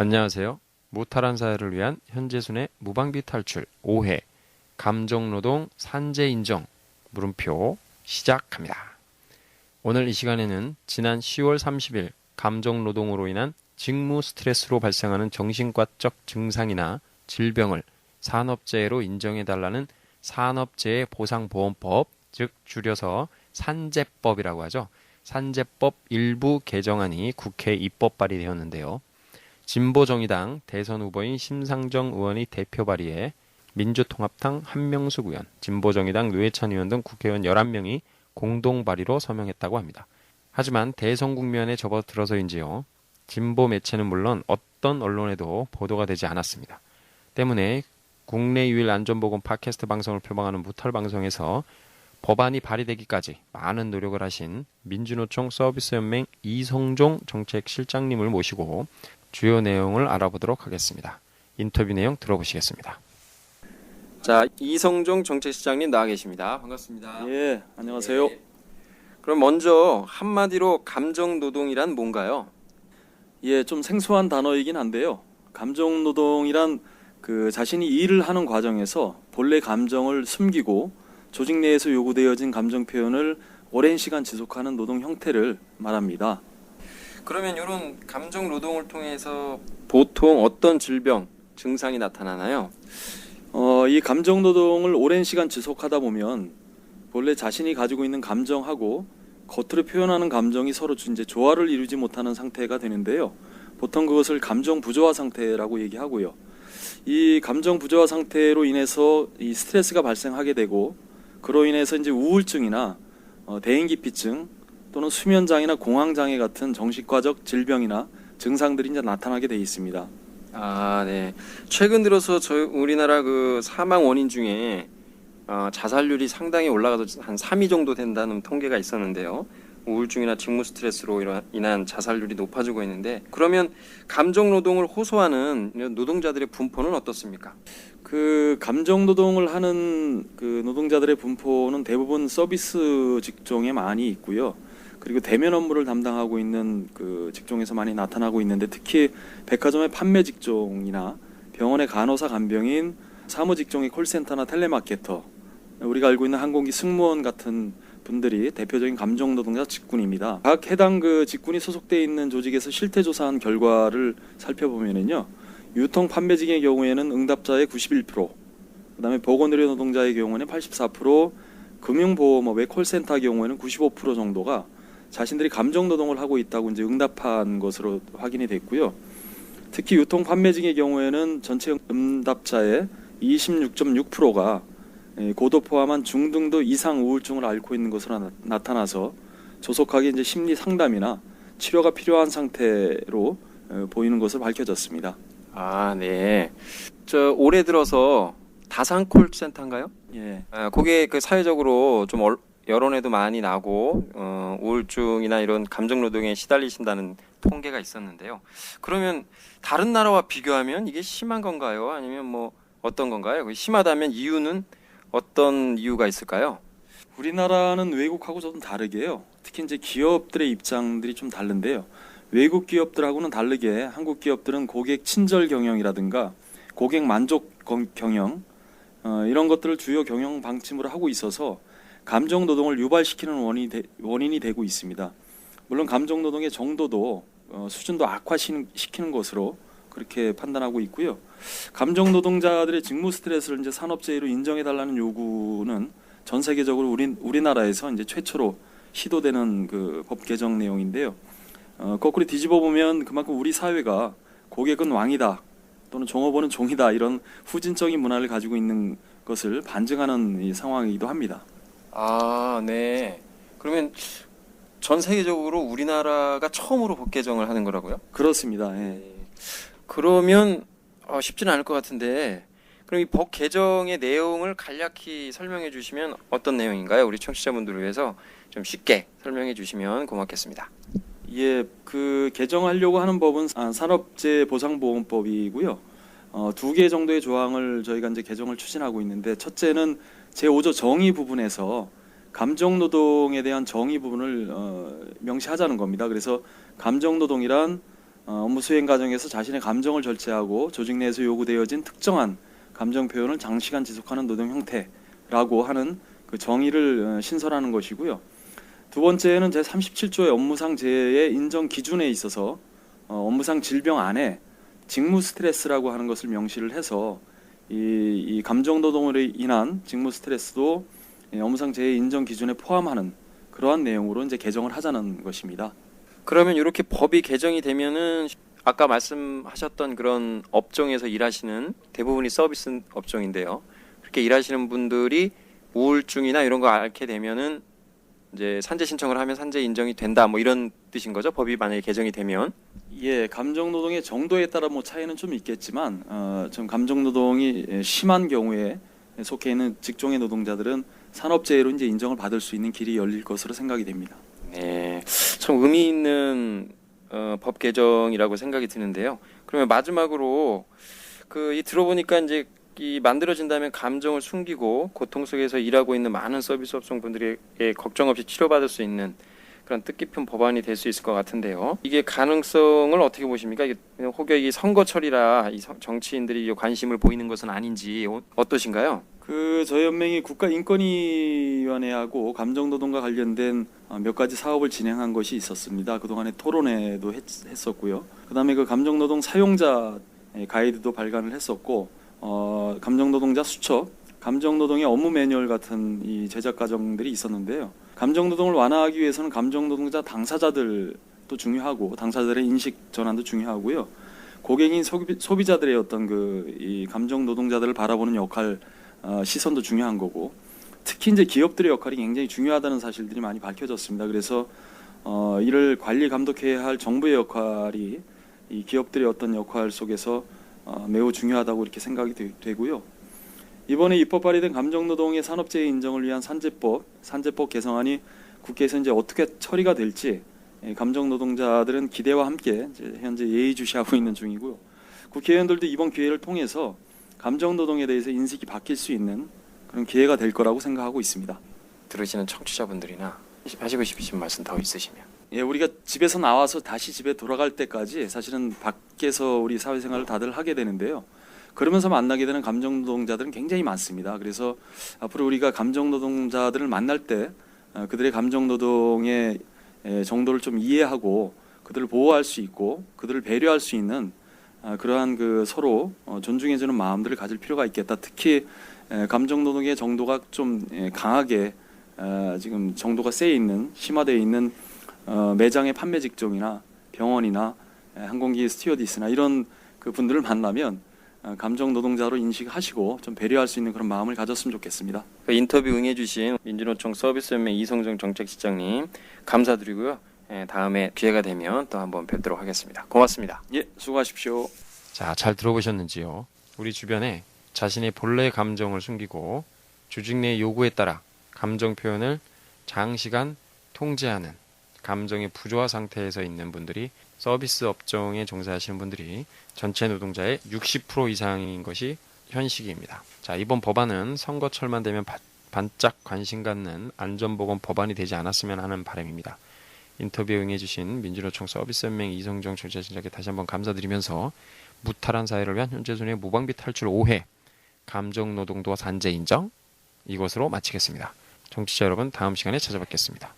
안녕하세요. 무탈한 사회를 위한 현재순의 무방비 탈출 5회 감정노동 산재 인정 물음표 시작합니다. 오늘 이 시간에는 지난 10월 30일 감정노동으로 인한 직무 스트레스로 발생하는 정신과적 증상이나 질병을 산업재해로 인정해달라는 산업재해 보상보험법, 즉 줄여서 산재법이라고 하죠. 산재법 일부 개정안이 국회에 입법 발의되었는데요. 진보정의당 대선 후보인 심상정 의원이 대표 발의해 민주통합당 한명숙 의원, 진보정의당 노회찬 의원 등 국회의원 11명이 공동 발의로 서명했다고 합니다. 하지만 대선 국면에 접어들어서인지요. 진보 매체는 물론 어떤 언론에도 보도가 되지 않았습니다. 때문에 국내 유일 안전보건 팟캐스트 방송을 표방하는 무탈방송에서 법안이 발의되기까지 많은 노력을 하신 민주노총 서비스연맹 이성종 정책실장님을 모시고 주요 내용을 알아보도록 하겠습니다. 인터뷰 내용 들어보시겠습니다. 자, 이성종 정책실장님 나와 계십니다. 반갑습니다. 예, 안녕하세요. 네. 그럼 먼저 한마디로 감정노동이란 뭔가요? 예, 좀 생소한 단어이긴 한데요. 감정노동이란 자신이 일을 하는 과정에서 본래 감정을 숨기고 조직 내에서 요구되어진 감정 표현을 오랜 시간 지속하는 노동 형태를 말합니다. 그러면 이런 감정 노동을 통해서 보통 어떤 질병, 증상이 나타나나요? 이 감정 노동을 오랜 시간 지속하다 보면 본래 자신이 가지고 있는 감정하고 겉으로 표현하는 감정이 서로 이제 조화를 이루지 못하는 상태가 되는데요. 보통 그것을 감정 부조화 상태라고 얘기하고요. 이 감정 부조화 상태로 인해서 이 스트레스가 발생하게 되고 그로 인해서 이제 우울증이나 대인기피증 또는 수면장애나 공황장애 같은 정신과적 질병이나 증상들이 이제 나타나게 돼 있습니다. 아, 네. 최근 들어서 우리나라 그 사망 원인 중에 자살률이 상당히 올라가서 한 3위 정도 된다는 통계가 있었는데요. 우울증이나 직무 스트레스로 인한 자살률이 높아지고 있는데, 그러면 감정 노동을 호소하는 노동자들의 분포는 어떻습니까? 그 감정 노동을 하는 그 노동자들의 분포는 대부분 서비스 직종에 많이 있고요. 그리고 대면 업무를 담당하고 있는 그 직종에서 많이 나타나고 있는데, 특히 백화점의 판매 직종이나 병원의 간호사 간병인, 사무 직종의 콜센터나 텔레마케터, 우리가 알고 있는 항공기 승무원 같은 분들이 대표적인 감정 노동자 직군입니다. 각 해당 그 직군이 소속되어 있는 조직에서 실태 조사한 결과를 살펴보면은요, 유통 판매직의 경우에는 응답자의 91%, 그다음에 보건의료 노동자의 경우에는 84%, 금융보험업의 콜센터 경우에는 95% 정도가 자신들이 감정 노동을 하고 있다고 이제 응답한 것으로 확인이 됐고요. 특히 유통 판매직의 경우에는 전체 응답자의 26.6%가 고도 포함한 중등도 이상 우울증을 앓고 있는 것으로 나타나서 조속하게 이제 심리 상담이나 치료가 필요한 상태로 보이는 것으로 밝혀졌습니다. 아, 네. 올해 들어서 다산 콜센터인가요? 예. 그게 그 사회적으로 좀 여론에도 많이 나고 우울증이나 이런 감정 노동에 시달리신다는 통계가 있었는데요. 그러면 다른 나라와 비교하면 이게 심한 건가요? 아니면 뭐 어떤 건가요? 심하다면 이유는 어떤 이유가 있을까요? 우리나라는 외국하고 좀 다르게요. 특히 이제 기업들의 입장들이 좀 다른데요. 외국 기업들하고는 다르게 한국 기업들은 고객 친절 경영이라든가 고객 만족 경영 이런 것들을 주요 경영 방침으로 하고 있어서 감정 노동을 유발시키는 원인이 되고 있습니다. 물론 감정 노동의 정도도 수준도 악화시키는 것으로 그렇게 판단하고 있고요. 감정 노동자들의 직무 스트레스를 이제 산업재해로 인정해달라는 요구는 전 세계적으로 우리나라에서 이제 최초로 시도되는 그 법 개정 내용인데요. 거꾸로 뒤집어 보면 그만큼 우리 사회가 고객은 왕이다 또는 종업원은 종이다 이런 후진적인 문화를 가지고 있는 것을 반증하는 이 상황이기도 합니다. 아, 네. 그러면 전 세계적으로 우리나라가 처음으로 법 개정을 하는 거라고요? 그렇습니다. 예. 그러면 쉽지는 않을 것 같은데, 그럼 이 법 개정의 내용을 간략히 설명해 주시면 어떤 내용인가요? 우리 청취자분들을 위해서 좀 쉽게 설명해 주시면 고맙겠습니다. 예, 그 개정하려고 하는 법은 산업재해보상보험법이고요. 2개 정도의 조항을 저희가 이제 개정을 추진하고 있는데, 첫째는 제5조 정의 부분에서 감정노동에 대한 정의 부분을 명시하자는 겁니다. 그래서 감정노동이란 업무 수행 과정에서 자신의 감정을 절제하고 조직 내에서 요구되어진 특정한 감정 표현을 장시간 지속하는 노동 형태라고 하는 그 정의를 신설하는 것이고요. 두 번째는 제37조의 업무상 재해의 인정 기준에 있어서 업무상 질병 안에 직무 스트레스라고 하는 것을 명시를 해서 이 감정 노동으로 인한 직무 스트레스도 업무상 재해 인정 기준에 포함하는 그러한 내용으로 이제 개정을 하자는 것입니다. 그러면 이렇게 법이 개정이 되면은 아까 말씀하셨던 그런 업종에서 일하시는 대부분이 서비스 업종인데요. 그렇게 일하시는 분들이 우울증이나 이런 거 앓게 되면은 이제 산재 신청을 하면 산재 인정이 된다 뭐 이런 뜻인 거죠. 법이 만약에 개정이 되면. 예, 감정 노동의 정도에 따라 뭐 차이는 좀 있겠지만 좀 감정 노동이 심한 경우에 속해 있는 직종의 노동자들은 산업재해로 이제 인정을 받을 수 있는 길이 열릴 것으로 생각이 됩니다. 네, 참 의미 있는 법 개정이라고 생각이 드는데요. 그러면 마지막으로 이 들어보니까 이제 이 만들어진다면 감정을 숨기고 고통 속에서 일하고 있는 많은 서비스 업종분들에게 걱정 없이 치료받을 수 있는 그런 뜻깊은 법안이 될 수 있을 것 같은데요. 이게 가능성을 어떻게 보십니까? 이게 혹여 이 선거철이라 이 정치인들이 관심을 보이는 것은 아닌지 어떠신가요? 저희 연맹이 국가인권위원회하고 감정노동과 관련된 몇 가지 사업을 진행한 것이 있었습니다. 그동안에 토론회도 했었고요. 그다음에 그 감정노동 사용자 가이드도 발간을 했었고 감정노동자 수첩, 감정노동의 업무 매뉴얼 같은 이 제작 과정들이 있었는데요. 감정노동을 완화하기 위해서는 감정노동자 당사자들도 중요하고 당사자들의 인식 전환도 중요하고요. 고객인 소비자들의 어떤 이 감정노동자들을 바라보는 역할, 시선도 중요한 거고, 특히 이제 기업들의 역할이 굉장히 중요하다는 사실들이 많이 밝혀졌습니다. 그래서 이를 관리 감독해야 할 정부의 역할이 이 기업들의 어떤 역할 속에서 매우 중요하다고 이렇게 생각이 되고요. 이번에 입법 발의된 감정노동의 산업재해 인정을 위한 산재법 개정안이 국회에서 이제 어떻게 처리가 될지 감정노동자들은 기대와 함께 이제 현재 예의주시하고 있는 중이고요. 국회의원들도 이번 기회를 통해서 감정노동에 대해서 인식이 바뀔 수 있는 그런 기회가 될 거라고 생각하고 있습니다. 들으시는 청취자분들이나 하시고 싶으신 말씀 더 있으시면. 예, 우리가 집에서 나와서 다시 집에 돌아갈 때까지 사실은 밖에서 우리 사회생활을 다들 하게 되는데요. 그러면서 만나게 되는 감정노동자들은 굉장히 많습니다. 그래서 앞으로 우리가 감정노동자들을 만날 때 그들의 감정노동의 정도를 좀 이해하고 그들을 보호할 수 있고 그들을 배려할 수 있는 그러한 서로 존중해주는 마음들을 가질 필요가 있겠다. 특히 감정노동의 정도가 좀 강하게 지금 정도가 심화되어 있는 매장의 판매 직종이나 병원이나 항공기 스튜어디스나 이런 분들을 만나면 감정 노동자로 인식하시고 좀 배려할 수 있는 그런 마음을 가졌으면 좋겠습니다. 인터뷰 응해주신 민주노총 서비스연맹 이성정 정책실장님 감사드리고요. 다음에 기회가 되면 또 한번 뵙도록 하겠습니다. 고맙습니다. 예, 수고하십시오. 자, 잘 들어보셨는지요? 우리 주변에 자신의 본래 감정을 숨기고 조직 내 요구에 따라 감정 표현을 장시간 통제하는 감정의 부조화 상태에서 있는 분들이 서비스 업종에 종사하시는 분들이 전체 노동자의 60% 이상인 것이 현실입니다. 자, 이번 법안은 선거철만 되면 반짝 관심 갖는 안전보건 법안이 되지 않았으면 하는 바람입니다. 인터뷰에 응해주신 민주노총 서비스연맹 이성정 총재진에게 다시 한번 감사드리면서 무탈한 사회를 위한 현재순의 무방비 탈출 5회 감정노동도와 산재 인정 이것으로 마치겠습니다. 청취자 여러분, 다음 시간에 찾아뵙겠습니다.